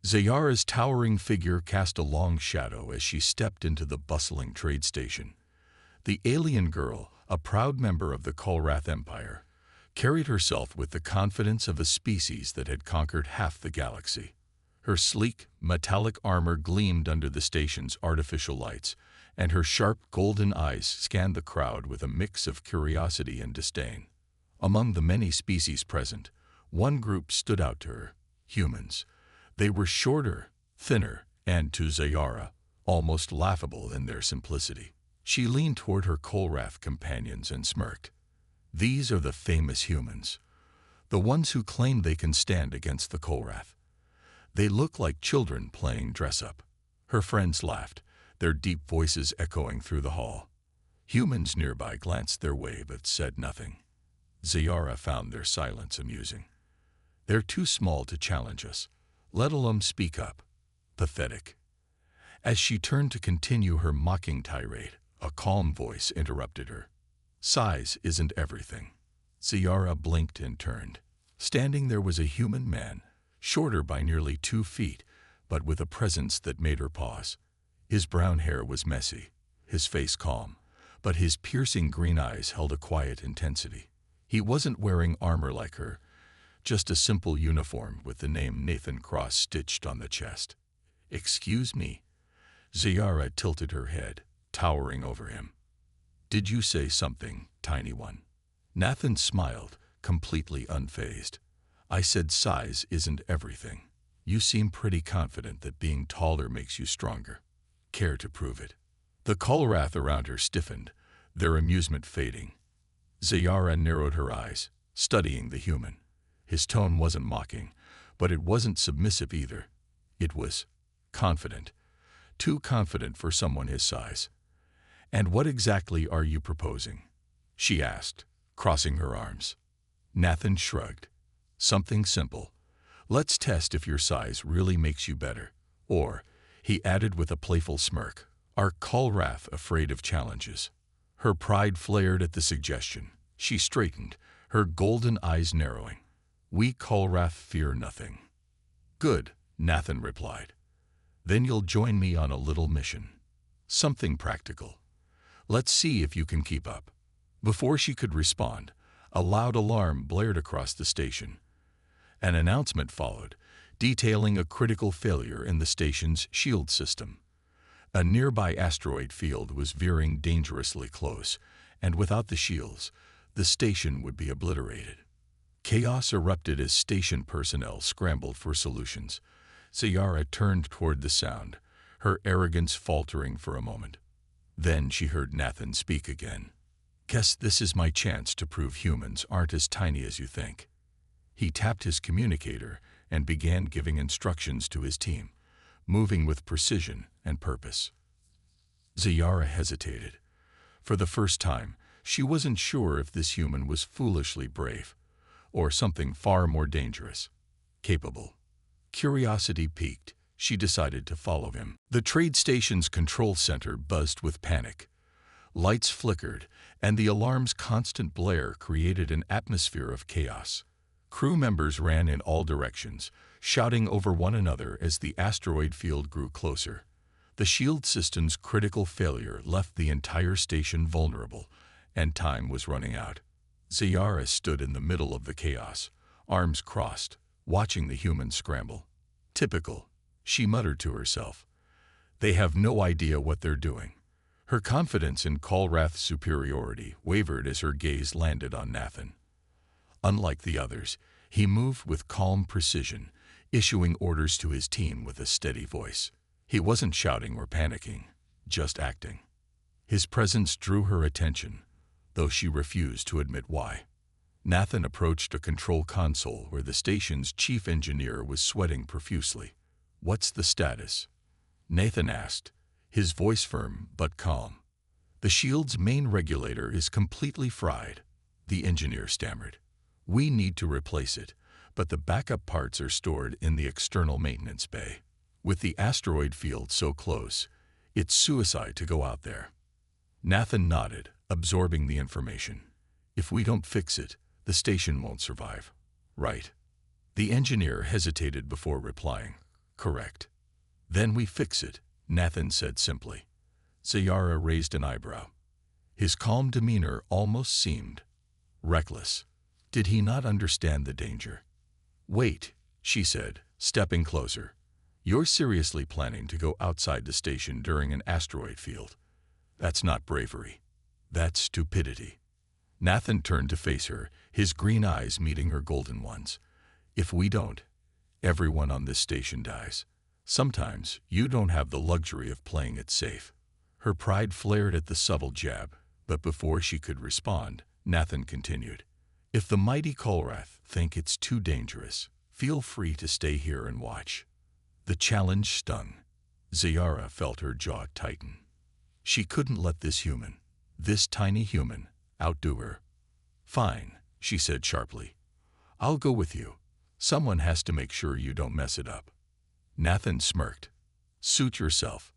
Zayara's towering figure cast a long shadow as she stepped into the bustling trade station. The alien girl, a proud member of the Kolrath Empire, carried herself with the confidence of a species that had conquered half the galaxy. Her sleek, metallic armor gleamed under the station's artificial lights, and her sharp golden eyes scanned the crowd with a mix of curiosity and disdain. Among the many species present, one group stood out to her: humans. They were shorter, thinner, and, to Zayara, almost laughable in their simplicity. She leaned toward her Kolrath companions and smirked. These are the famous humans, the ones who claim they can stand against the Kolrath. They look like children playing dress-up. Her friends laughed, their deep voices echoing through the hall. Humans nearby glanced their way but said nothing. Zayara found their silence amusing. They're too small to challenge us, let alone speak up. Pathetic. As she turned to continue her mocking tirade, a calm voice interrupted her. Size isn't everything. Zayara blinked and turned. Standing there was a human man, shorter by nearly 2 feet, but with a presence that made her pause. His brown hair was messy, his face calm, but his piercing green eyes held a quiet intensity. He wasn't wearing armor like her, just a simple uniform with the name Nathan Cross stitched on the chest. Excuse me. Zayara tilted her head, towering over him. Did you say something, tiny one? Nathan smiled, completely unfazed. I said size isn't everything. You seem pretty confident that being taller makes you stronger. Care to prove it? The Kolrath around her stiffened, their amusement fading. Zayara narrowed her eyes, studying the human. His tone wasn't mocking, but it wasn't submissive either. It was confident. Too confident for someone his size. And what exactly are you proposing? She asked, crossing her arms. Nathan shrugged. Something simple. Let's test if your size really makes you better. Or, he added with a playful smirk, are Kolrath afraid of challenges? Her pride flared at the suggestion. She straightened, her golden eyes narrowing. We Kolrath fear nothing. Good, Nathan replied. Then you'll join me on a little mission. Something practical. Let's see if you can keep up. Before she could respond, a loud alarm blared across the station. An announcement followed, detailing a critical failure in the station's shield system. A nearby asteroid field was veering dangerously close, and without the shields, the station would be obliterated. Chaos erupted as station personnel scrambled for solutions. Zayara turned toward the sound, her arrogance faltering for a moment. Then she heard Nathan speak again. Guess this is my chance to prove humans aren't as tiny as you think. He tapped his communicator and began giving instructions to his team, moving with precision and purpose. Zayara hesitated. For the first time, she wasn't sure if this human was foolishly brave, or something far more dangerous. Capable. Curiosity piqued, she decided to follow him. The trade station's control center buzzed with panic. Lights flickered, and the alarm's constant blare created an atmosphere of chaos. Crew members ran in all directions, shouting over one another as the asteroid field grew closer. The shield system's critical failure left the entire station vulnerable, and time was running out. Zayara stood in the middle of the chaos, arms crossed, watching the humans scramble. Typical, she muttered to herself. They have no idea what they're doing. Her confidence in Kolrath's superiority wavered as her gaze landed on Nathan. Unlike the others, he moved with calm precision, issuing orders to his team with a steady voice. He wasn't shouting or panicking, just acting. His presence drew her attention, though she refused to admit why. Nathan approached a control console where the station's chief engineer was sweating profusely. What's the status? Nathan asked, his voice firm but calm. The shield's main regulator is completely fried, the engineer stammered. We need to replace it, but the backup parts are stored in the external maintenance bay. With the asteroid field so close, it's suicide to go out there. Nathan nodded, absorbing the information. If we don't fix it, the station won't survive. Right. The engineer hesitated before replying. Correct. Then we fix it, Nathan said simply. Ziyara raised an eyebrow. His calm demeanor almost seemed reckless. Did he not understand the danger? Wait, she said, stepping closer. You're seriously planning to go outside the station during an asteroid field. That's not bravery. That's stupidity. Nathan turned to face her, his green eyes meeting her golden ones. If we don't, everyone on this station dies. Sometimes you don't have the luxury of playing it safe. Her pride flared at the subtle jab, but before she could respond, Nathan continued. If the mighty Kolrath think it's too dangerous, feel free to stay here and watch. The challenge stung. Ziyara felt her jaw tighten. She couldn't let this human, this tiny human, outdo her. Fine, she said sharply. I'll go with you. Someone has to make sure you don't mess it up. Nathan smirked. Suit yourself.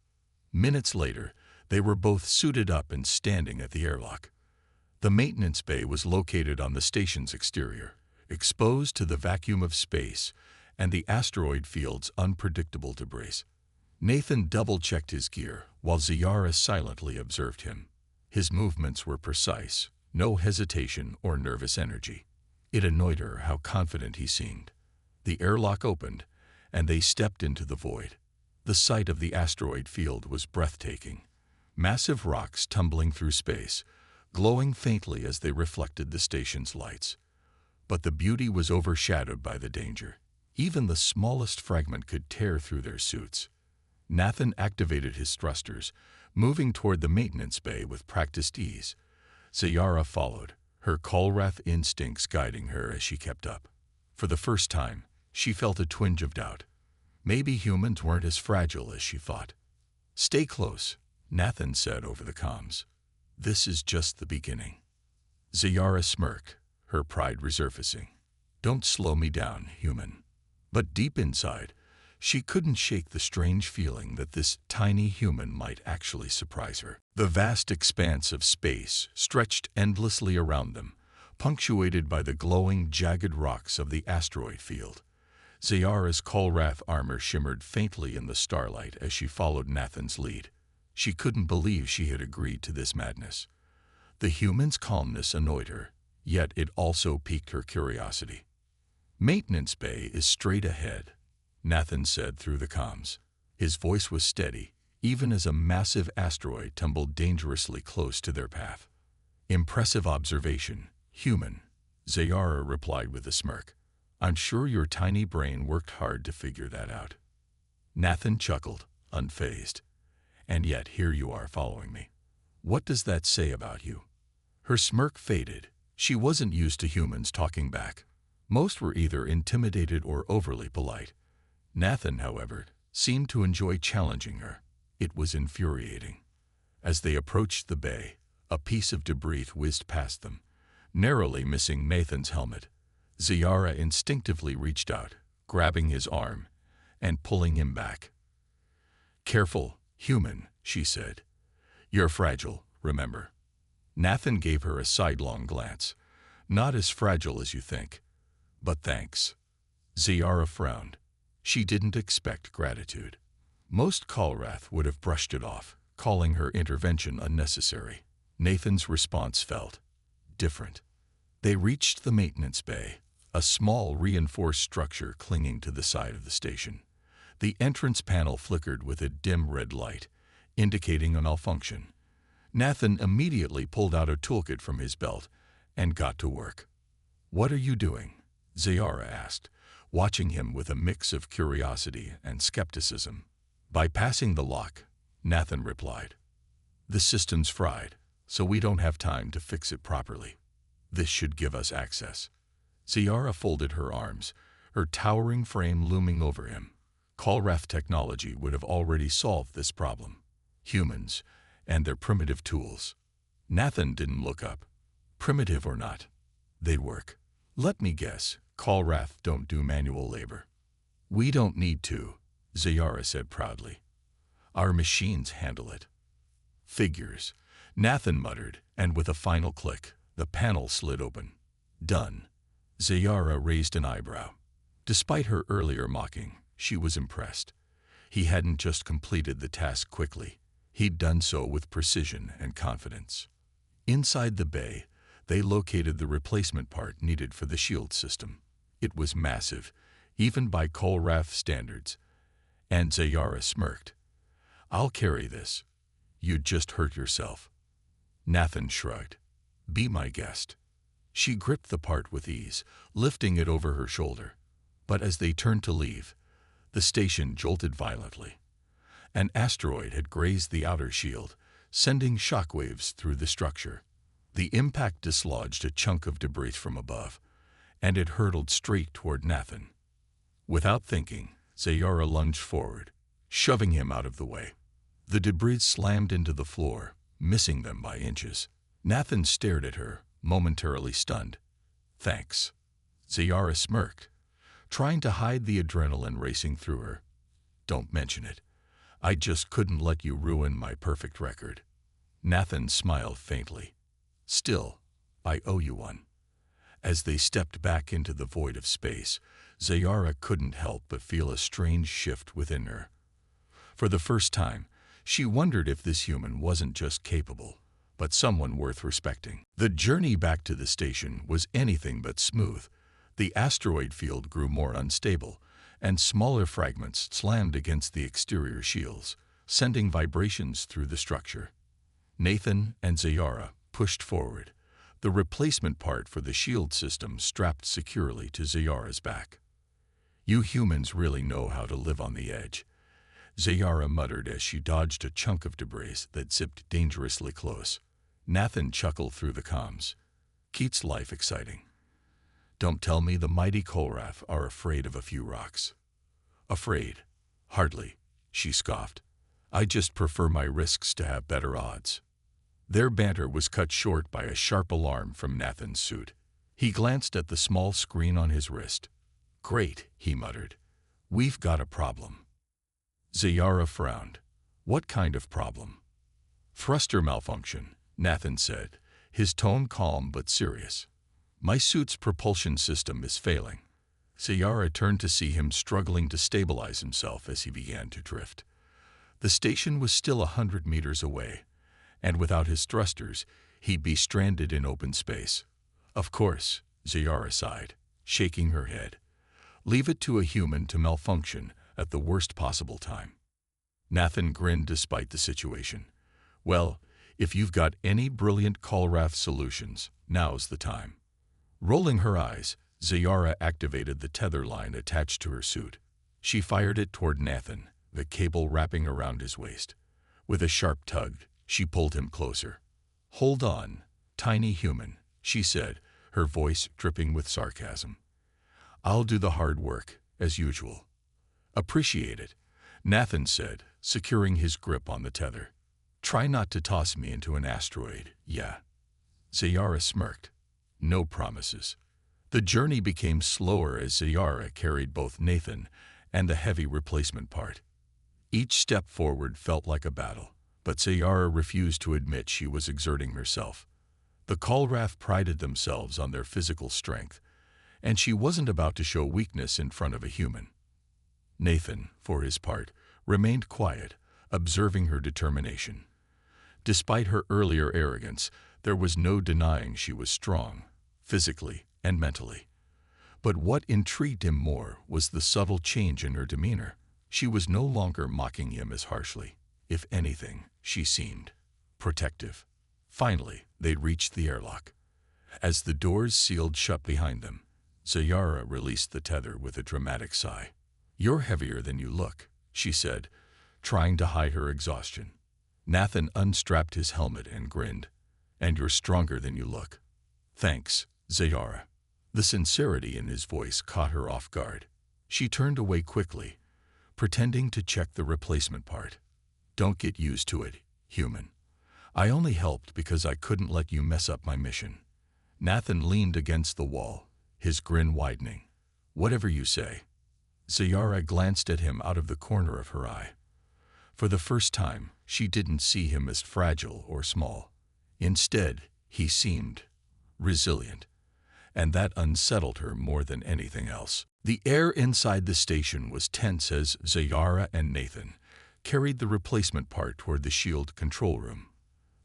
Minutes later, they were both suited up and standing at the airlock. The maintenance bay was located on the station's exterior, exposed to the vacuum of space and the asteroid field's unpredictable debris. Nathan double-checked his gear while Ziyara silently observed him. His movements were precise, no hesitation or nervous energy. It annoyed her how confident he seemed. The airlock opened, and they stepped into the void. The sight of the asteroid field was breathtaking. Massive rocks tumbling through space, glowing faintly as they reflected the station's lights. But the beauty was overshadowed by the danger. Even the smallest fragment could tear through their suits. Nathan activated his thrusters, moving toward the maintenance bay with practiced ease. Ziyara followed, her Kolrath instincts guiding her as she kept up. For the first time, she felt a twinge of doubt. Maybe humans weren't as fragile as she thought. Stay close, Nathan said over the comms. This is just the beginning. Ziyara smirked, her pride resurfacing. Don't slow me down, human. But deep inside, she couldn't shake the strange feeling that this tiny human might actually surprise her. The vast expanse of space stretched endlessly around them, punctuated by the glowing, jagged rocks of the asteroid field. Ziyara's Kolrath armor shimmered faintly in the starlight as she followed Nathan's lead. She couldn't believe she had agreed to this madness. The human's calmness annoyed her, yet it also piqued her curiosity. Maintenance bay is straight ahead, Nathan said through the comms. His voice was steady, even as a massive asteroid tumbled dangerously close to their path. Impressive observation, human, Ziyara replied with a smirk. I'm sure your tiny brain worked hard to figure that out. Nathan chuckled, unfazed. And yet here you are following me. What does that say about you? Her smirk faded. She wasn't used to humans talking back. Most were either intimidated or overly polite. Nathan, however, seemed to enjoy challenging her. It was infuriating. As they approached the bay, a piece of debris whizzed past them, narrowly missing Nathan's helmet. Ziyara instinctively reached out, grabbing his arm and pulling him back. Careful, human, she said. You're fragile, remember. Nathan gave her a sidelong glance. Not as fragile as you think. But thanks. Ziyara frowned. She didn't expect gratitude. Most Kolrath would have brushed it off, calling her intervention unnecessary. Nathan's response felt different. They reached the maintenance bay, a small reinforced structure clinging to the side of the station. The entrance panel flickered with a dim red light, indicating a malfunction. Nathan immediately pulled out a toolkit from his belt and got to work. What are you doing? Ziyara asked, watching him with a mix of curiosity and skepticism. Bypassing the lock, Nathan replied. The system's fried, so we don't have time to fix it properly. This should give us access. Ziyara folded her arms, her towering frame looming over him. Kolrath technology would have already solved this problem. Humans and their primitive tools. Nathan didn't look up. Primitive or not, they'd work. Let me guess, Kolrath don't do manual labor. We don't need to, Ziyara said proudly. Our machines handle it. Figures, Nathan muttered, and with a final click, the panel slid open. Done. Ziyara raised an eyebrow. Despite her earlier mocking, she was impressed. He hadn't just completed the task quickly. He'd done so with precision and confidence. Inside the bay, they located the replacement part needed for the shield system. It was massive, even by Kolrath standards, and Zayara smirked. "I'll carry this. You'd just hurt yourself." Nathan shrugged. "Be my guest." She gripped the part with ease, lifting it over her shoulder. But as they turned to leave, the station jolted violently. An asteroid had grazed the outer shield, sending shockwaves through the structure. The impact dislodged a chunk of debris from above, and it hurtled straight toward Nathan. Without thinking, Zayara lunged forward, shoving him out of the way. The debris slammed into the floor, missing them by inches. Nathan stared at her, momentarily stunned. "Thanks." Zayara smirked, trying to hide the adrenaline racing through her. "Don't mention it. I just couldn't let you ruin my perfect record." Nathan smiled faintly. "Still, I owe you one." As they stepped back into the void of space, Zayara couldn't help but feel a strange shift within her. For the first time, she wondered if this human wasn't just capable, but someone worth respecting. The journey back to the station was anything but smooth. The asteroid field grew more unstable, and smaller fragments slammed against the exterior shields, sending vibrations through the structure. Nathan and Zayara pushed forward, the replacement part for the shield system strapped securely to Zayara's back. "You humans really know how to live on the edge," Zayara muttered as she dodged a chunk of debris that zipped dangerously close. Nathan chuckled through the comms. "Keeps life exciting." "Don't tell me the mighty Kolrath are afraid of a few rocks." "Afraid? Hardly," she scoffed. "I just prefer my risks to have better odds." Their banter was cut short by a sharp alarm from Nathan's suit. He glanced at the small screen on his wrist. "Great," he muttered. "We've got a problem." Zayara frowned. "What kind of problem?" "Thruster malfunction," Nathan said, his tone calm but serious. "My suit's propulsion system is failing." Zayara turned to see him struggling to stabilize himself as he began to drift. The station was still 100 meters away, and without his thrusters, he'd be stranded in open space. "Of course," Zayara sighed, shaking her head. "Leave it to a human to malfunction at the worst possible time." Nathan grinned despite the situation. "Well, if you've got any brilliant Kolrath solutions, now's the time." Rolling her eyes, Zayara activated the tether line attached to her suit. She fired it toward Nathan, the cable wrapping around his waist. With a sharp tug, she pulled him closer. "Hold on, tiny human," she said, her voice dripping with sarcasm. "I'll do the hard work, as usual." "Appreciate it," Nathan said, securing his grip on the tether. "Try not to toss me into an asteroid, yeah?" Zayara smirked. "No promises." The journey became slower as Zayara carried both Nathan and the heavy replacement part. Each step forward felt like a battle, but Zayara refused to admit she was exerting herself. The Kolrath prided themselves on their physical strength, and she wasn't about to show weakness in front of a human. Nathan, for his part, remained quiet, observing her determination. Despite her earlier arrogance, there was no denying she was strong, physically and mentally. But what intrigued him more was the subtle change in her demeanor. She was no longer mocking him as harshly. If anything, she seemed protective. Finally, they reached the airlock. As the doors sealed shut behind them, Zayara released the tether with a dramatic sigh. "You're heavier than you look," she said, trying to hide her exhaustion. Nathan unstrapped his helmet and grinned. "And you're stronger than you look." "Thanks, Zayara." The sincerity in his voice caught her off guard. She turned away quickly, pretending to check the replacement part. "Don't get used to it, human. I only helped because I couldn't let you mess up my mission." Nathan leaned against the wall, his grin widening. "Whatever you say." Zayara glanced at him out of the corner of her eye. For the first time, she didn't see him as fragile or small. Instead, he seemed resilient, and that unsettled her more than anything else. The air inside the station was tense as Zayara and Nathan carried the replacement part toward the shield control room.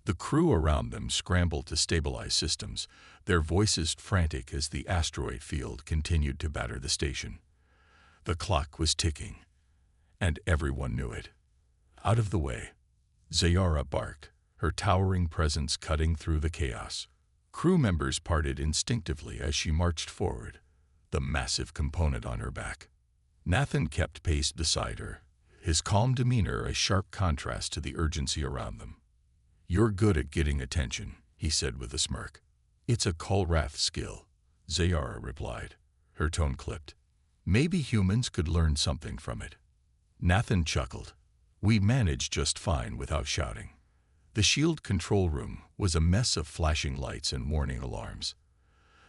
The crew around them scrambled to stabilize systems, their voices frantic as the asteroid field continued to batter the station. The clock was ticking, and everyone knew it. Out of the way, Zayara barked, her towering presence cutting through the chaos. Crew members parted instinctively as she marched forward, the massive component on her back. Nathan kept pace beside her, his calm demeanor a sharp contrast to the urgency around them. "You're good at getting attention," he said with a smirk. "It's a Kolrath skill," Zayara replied, her tone clipped. "Maybe humans could learn something from it." Nathan chuckled. "We managed just fine without shouting." The shield control room was a mess of flashing lights and warning alarms.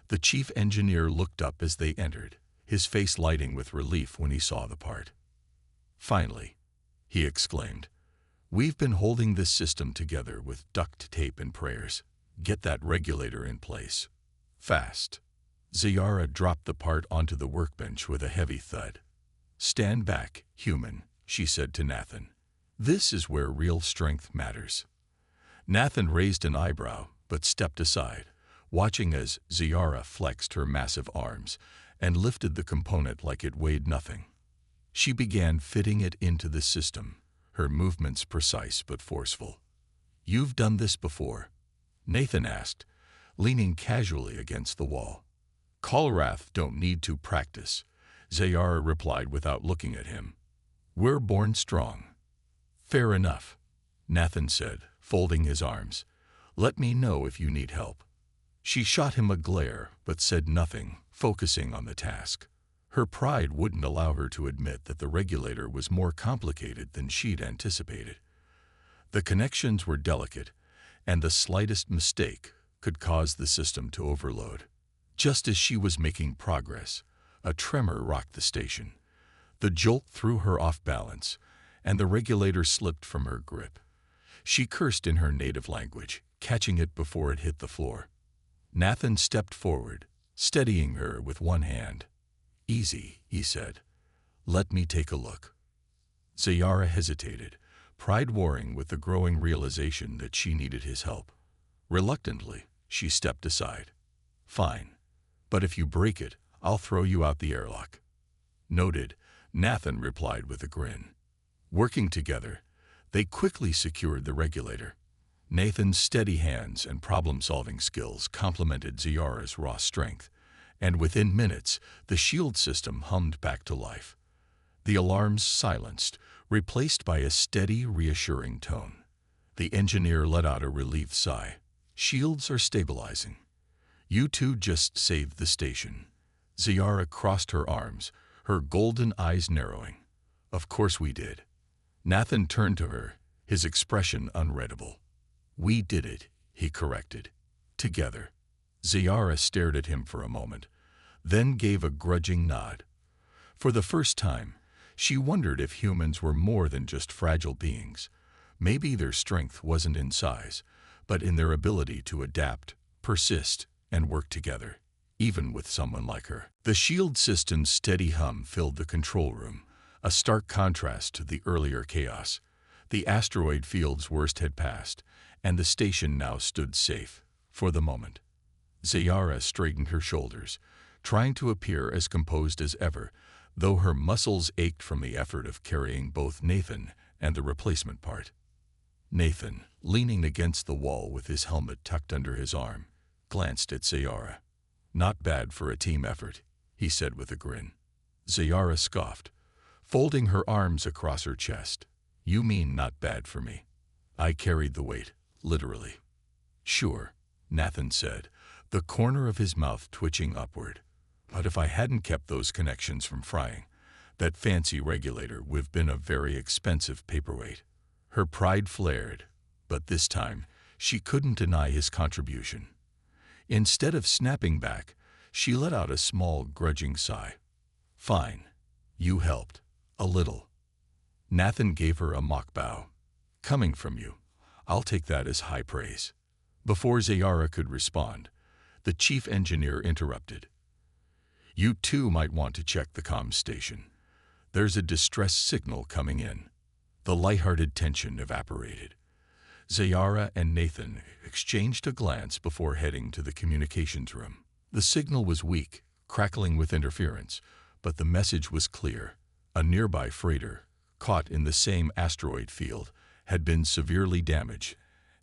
The chief engineer looked up as they entered, his face lighting with relief when he saw the part. "Finally," he exclaimed. "We've been holding this system together with duct tape and prayers. Get that regulator in place. Fast." Zayara dropped the part onto the workbench with a heavy thud. "Stand back, human," she said to Nathan. "This is where real strength matters." Nathan raised an eyebrow, but stepped aside, watching as Zayara flexed her massive arms and lifted the component like it weighed nothing. She began fitting it into the system, her movements precise but forceful. "You've done this before?" Nathan asked, leaning casually against the wall. "Kolrath don't need to practice," Zayara replied without looking at him. "We're born strong." "Fair enough," Nathan said, folding his arms. "Let me know if you need help." She shot him a glare, but said nothing, focusing on the task. Her pride wouldn't allow her to admit that the regulator was more complicated than she'd anticipated. The connections were delicate, and the slightest mistake could cause the system to overload. Just as she was making progress, a tremor rocked the station. The jolt threw her off balance, and the regulator slipped from her grip. She cursed in her native language, catching it before it hit the floor. Nathan stepped forward, steadying her with one hand. "Easy," he said. "Let me take a look." Zayara hesitated, pride warring with the growing realization that she needed his help. Reluctantly, she stepped aside. "Fine. But if you break it, I'll throw you out the airlock." "Noted," Nathan replied with a grin. Working together, they quickly secured the regulator. Nathan's steady hands and problem-solving skills complemented Zayara's raw strength, and within minutes, the shield system hummed back to life. The alarms silenced, replaced by a steady, reassuring tone. The engineer let out a relieved sigh. "Shields are stabilizing. You two just saved the station." Zayara crossed her arms, her golden eyes narrowing. "Of course we did." Nathan turned to her, his expression unreadable. "We did it," he corrected. "Together." Zayara stared at him for a moment, then gave a grudging nod. For the first time, she wondered if humans were more than just fragile beings. Maybe their strength wasn't in size, but in their ability to adapt, persist, and work together, even with someone like her. The shield system's steady hum filled the control room, a stark contrast to the earlier chaos. The asteroid field's worst had passed, and the station now stood safe, for the moment. Zayara straightened her shoulders, trying to appear as composed as ever, though her muscles ached from the effort of carrying both Nathan and the replacement part. Nathan, leaning against the wall with his helmet tucked under his arm, glanced at Zayara. "Not bad for a team effort," he said with a grin. Zayara scoffed, folding her arms across her chest. "You mean not bad for me? I carried the weight, literally." "Sure," Nathan said, the corner of his mouth twitching upward. "But if I hadn't kept those connections from frying, that fancy regulator would have been a very expensive paperweight." Her pride flared, but this time she couldn't deny his contribution. Instead of snapping back, she let out a small, grudging sigh. "Fine. You helped. A little." Nathan gave her a mock bow. "Coming from you, I'll take that as high praise." Before Zayara could respond, the chief engineer interrupted. You too might want to check the comms station. There's a distress signal coming in. The lighthearted tension evaporated. Zayara and Nathan exchanged a glance before heading to the communications room. The signal was weak, crackling with interference, but the message was clear. A nearby freighter, caught in the same asteroid field, had been severely damaged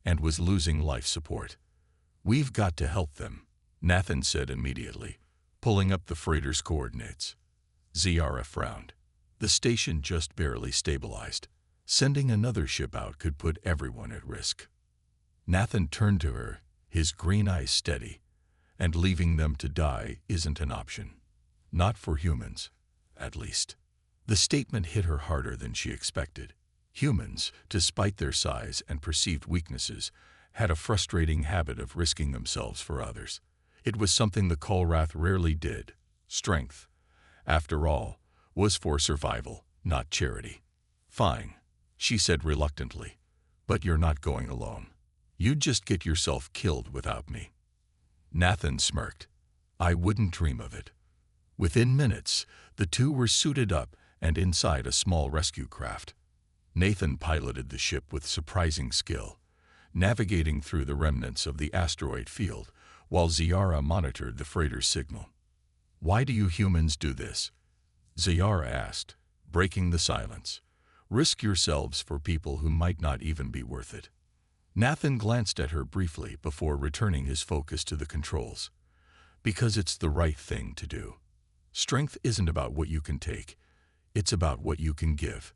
and was losing life support. "We've got to help them," Nathan said immediately, pulling up the freighter's coordinates. Zayara frowned. The station just barely stabilized. Sending another ship out could put everyone at risk. Nathan turned to her, his green eyes steady, and leaving them to die isn't an option. Not for humans, at least. The statement hit her harder than she expected. Humans, despite their size and perceived weaknesses, had a frustrating habit of risking themselves for others. It was something the Kolrath rarely did. Strength, after all, was for survival, not charity. "Fine," she said reluctantly, "but you're not going alone. You'd just get yourself killed without me." Nathan smirked. "I wouldn't dream of it." Within minutes, the two were suited up and inside a small rescue craft. Nathan piloted the ship with surprising skill, navigating through the remnants of the asteroid field, while Zayara monitored the freighter's signal. "Why do you humans do this?" Zayara asked, breaking the silence. "Risk yourselves for people who might not even be worth it." Nathan glanced at her briefly before returning his focus to the controls. "Because it's the right thing to do. Strength isn't about what you can take. It's about what you can give.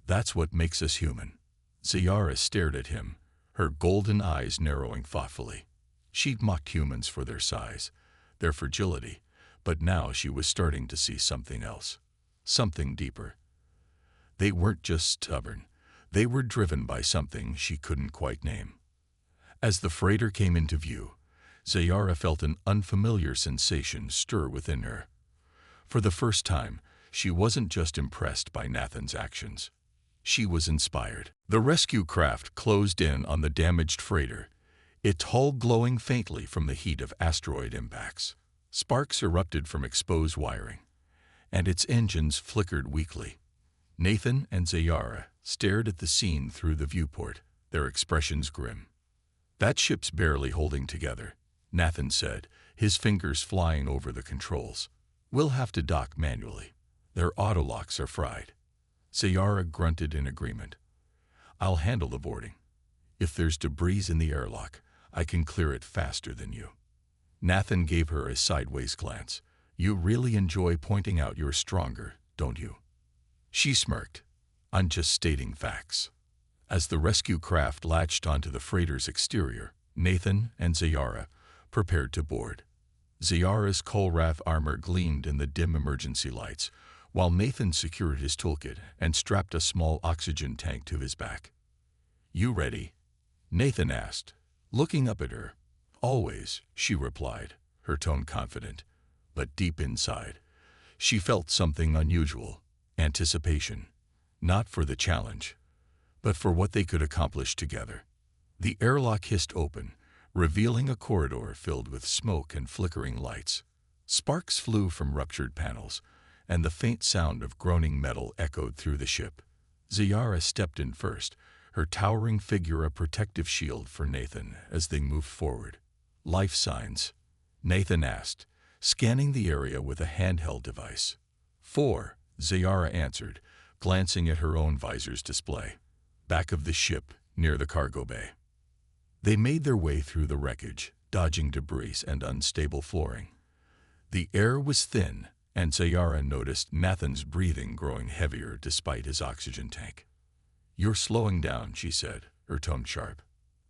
That's what makes us human." Zayara stared at him, her golden eyes narrowing thoughtfully. She'd mocked humans for their size, their fragility, but now she was starting to see something else. Something deeper. They weren't just stubborn. They were driven by something she couldn't quite name. As the freighter came into view, Zayara felt an unfamiliar sensation stir within her. For the first time, she wasn't just impressed by Nathan's actions. She was inspired. The rescue craft closed in on the damaged freighter, its hull glowing faintly from the heat of asteroid impacts. Sparks erupted from exposed wiring, and its engines flickered weakly. Nathan and Zayara stared at the scene through the viewport, their expressions grim. "That ship's barely holding together," Nathan said, his fingers flying over the controls. "We'll have to dock manually. Their autolocks are fried." Zayara grunted in agreement. "I'll handle the boarding. If there's debris in the airlock, I can clear it faster than you." Nathan gave her a sideways glance. "You really enjoy pointing out you're stronger, don't you?" She smirked. "I'm just stating facts." As the rescue craft latched onto the freighter's exterior, Nathan and Zayara prepared to board. Zayara's Kolrath armor gleamed in the dim emergency lights, while Nathan secured his toolkit and strapped a small oxygen tank to his back. "You ready?" Nathan asked, looking up at her. "Always," she replied, her tone confident. But deep inside, she felt something unusual. Anticipation. Not for the challenge, but for what they could accomplish together. The airlock hissed open, revealing a corridor filled with smoke and flickering lights. Sparks flew from ruptured panels, and the faint sound of groaning metal echoed through the ship. Zayara stepped in first, her towering figure a protective shield for Nathan as they moved forward. "Life signs?" Nathan asked, scanning the area with a handheld device. "4," Zayara answered, glancing at her own visor's display. "Back of the ship, near the cargo bay." They made their way through the wreckage, dodging debris and unstable flooring. The air was thin, and Zayara noticed Nathan's breathing growing heavier despite his oxygen tank. "You're slowing down," she said, her tone sharp.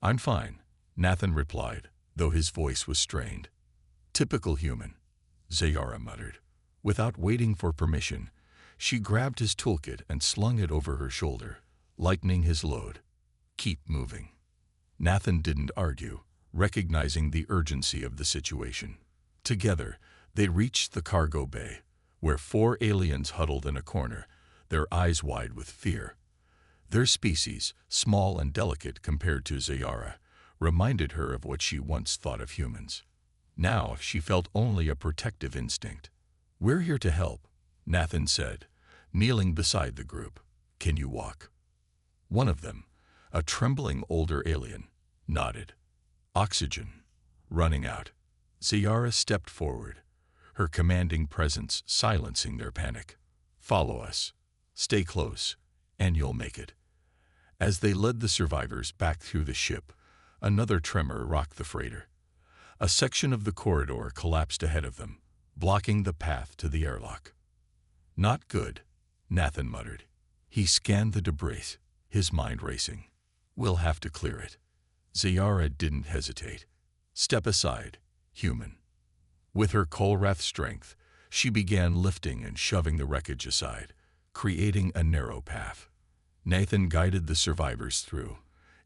"I'm fine," Nathan replied, though his voice was strained. "Typical human," Zayara muttered. Without waiting for permission, she grabbed his toolkit and slung it over her shoulder, lightening his load. "Keep moving." Nathan didn't argue, recognizing the urgency of the situation. Together, they reached the cargo bay, where 4 aliens huddled in a corner, their eyes wide with fear. Their species, small and delicate compared to Zayara, reminded her of what she once thought of humans. Now she felt only a protective instinct. "We're here to help," Nathan said, kneeling beside the group. "Can you walk?" One of them, a trembling older alien, nodded. "Oxygen. Running out." Ziyara stepped forward, her commanding presence silencing their panic. "Follow us. Stay close, and you'll make it." As they led the survivors back through the ship, another tremor rocked the freighter. A section of the corridor collapsed ahead of them, blocking the path to the airlock. "Not good," Nathan muttered. He scanned the debris, his mind racing. "We'll have to clear it." Ziyara didn't hesitate. "Step aside, human." With her Kolrath strength, she began lifting and shoving the wreckage aside, creating a narrow path. Nathan guided the survivors through,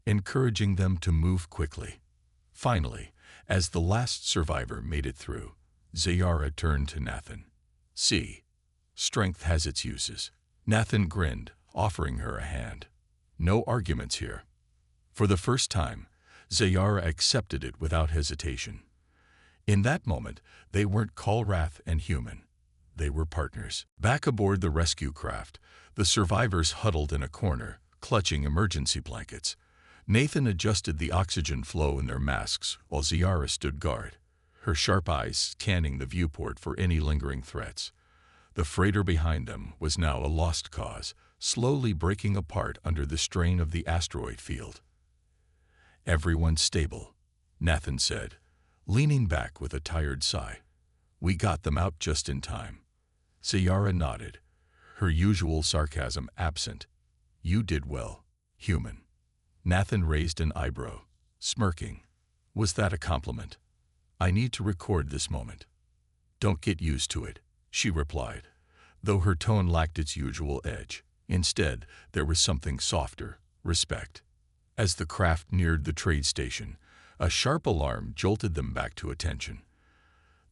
encouraging them to move quickly. Finally, as the last survivor made it through, Ziyara turned to Nathan. "See, strength has its uses." Nathan grinned, offering her a hand. "No arguments here." For the first time, Ziyara accepted it without hesitation. In that moment, they weren't Kolrath and human. They were partners. Back aboard the rescue craft, the survivors huddled in a corner, clutching emergency blankets. Nathan adjusted the oxygen flow in their masks while Ziyara stood guard, her sharp eyes scanning the viewport for any lingering threats. The freighter behind them was now a lost cause, slowly breaking apart under the strain of the asteroid field. "Everyone's stable," Nathan said, leaning back with a tired sigh. "We got them out just in time." Ziyara nodded, her usual sarcasm absent. "You did well, human." Nathan raised an eyebrow, smirking. "Was that a compliment? I need to record this moment." "Don't get used to it," she replied, though her tone lacked its usual edge. Instead, there was something softer, respect. As the craft neared the trade station, a sharp alarm jolted them back to attention.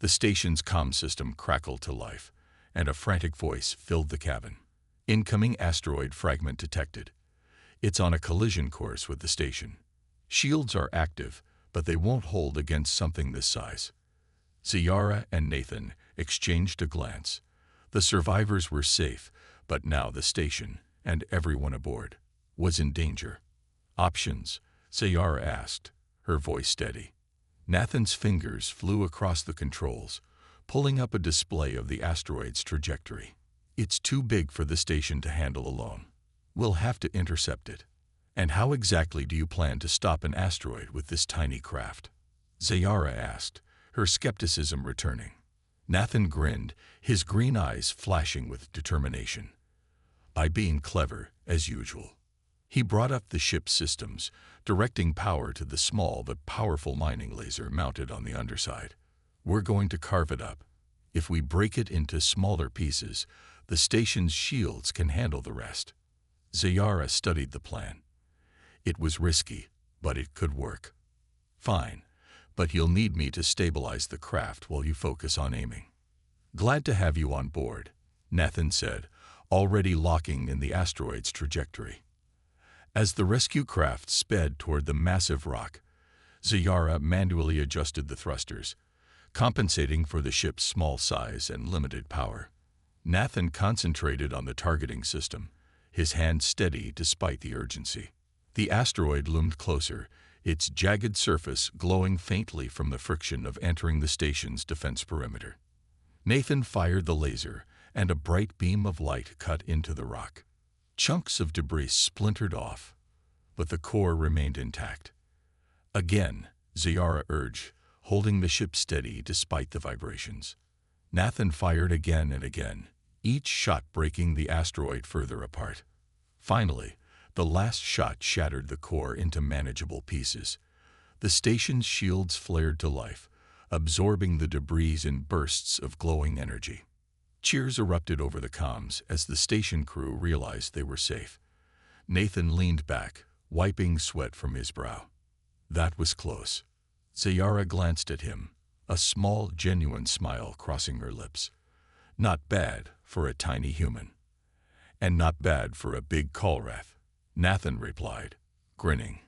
The station's comm system crackled to life, and a frantic voice filled the cabin. "Incoming asteroid fragment detected. It's on a collision course with the station. Shields are active, but they won't hold against something this size." Ziyara and Nathan exchanged a glance. The survivors were safe, but now the station, and everyone aboard, was in danger. "Options?" Ziyara asked, her voice steady. Nathan's fingers flew across the controls, pulling up a display of the asteroid's trajectory. "It's too big for the station to handle alone. We'll have to intercept it." "And how exactly do you plan to stop an asteroid with this tiny craft?" Ziyara asked, her skepticism returning. Nathan grinned, his green eyes flashing with determination. "By being clever, as usual." He brought up the ship's systems, directing power to the small but powerful mining laser mounted on the underside. "We're going to carve it up. If we break it into smaller pieces, the station's shields can handle the rest." Ziyara studied the plan. It was risky, but it could work. "Fine, but you'll need me to stabilize the craft while you focus on aiming." "Glad to have you on board," Nathan said, already locking in the asteroid's trajectory. As the rescue craft sped toward the massive rock, Ziyara manually adjusted the thrusters, compensating for the ship's small size and limited power. Nathan concentrated on the targeting system, his hand steady despite the urgency. The asteroid loomed closer, its jagged surface glowing faintly from the friction of entering the station's defense perimeter. Nathan fired the laser, and a bright beam of light cut into the rock. Chunks of debris splintered off, but the core remained intact. Again, Ziyara urged, holding the ship steady despite the vibrations. Nathan fired again and again, each shot breaking the asteroid further apart. Finally, the last shot shattered the core into manageable pieces. The station's shields flared to life, absorbing the debris in bursts of glowing energy. Cheers erupted over the comms as the station crew realized they were safe. Nathan leaned back, wiping sweat from his brow. That was close. Ziyara glanced at him, a small, genuine smile crossing her lips. Not bad for a tiny human. And not bad for a big Kolrath, Nathan replied, grinning.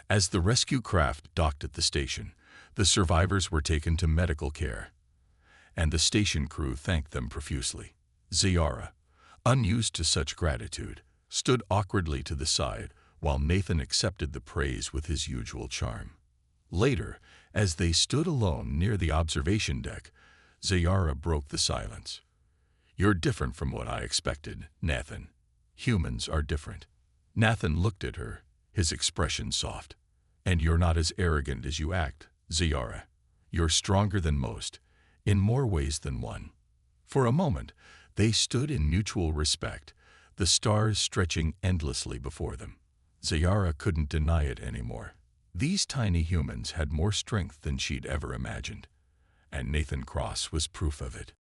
As the rescue craft docked at the station, the survivors were taken to medical care. and the station crew thanked them profusely. Ziara, unused to such gratitude, stood awkwardly to the side while Nathan accepted the praise with his usual charm. Later, as they stood alone near the observation deck, Ziara broke the silence. "You're different from what I expected, Nathan. Humans are different." Nathan looked at her, his expression soft. "And you're not as arrogant as you act, Ziara. You're stronger than most, in more ways than one." For a moment, they stood in mutual respect, the stars stretching endlessly before them. Ziara couldn't deny it anymore. These tiny humans had more strength than she'd ever imagined, and Nathan Cross was proof of it.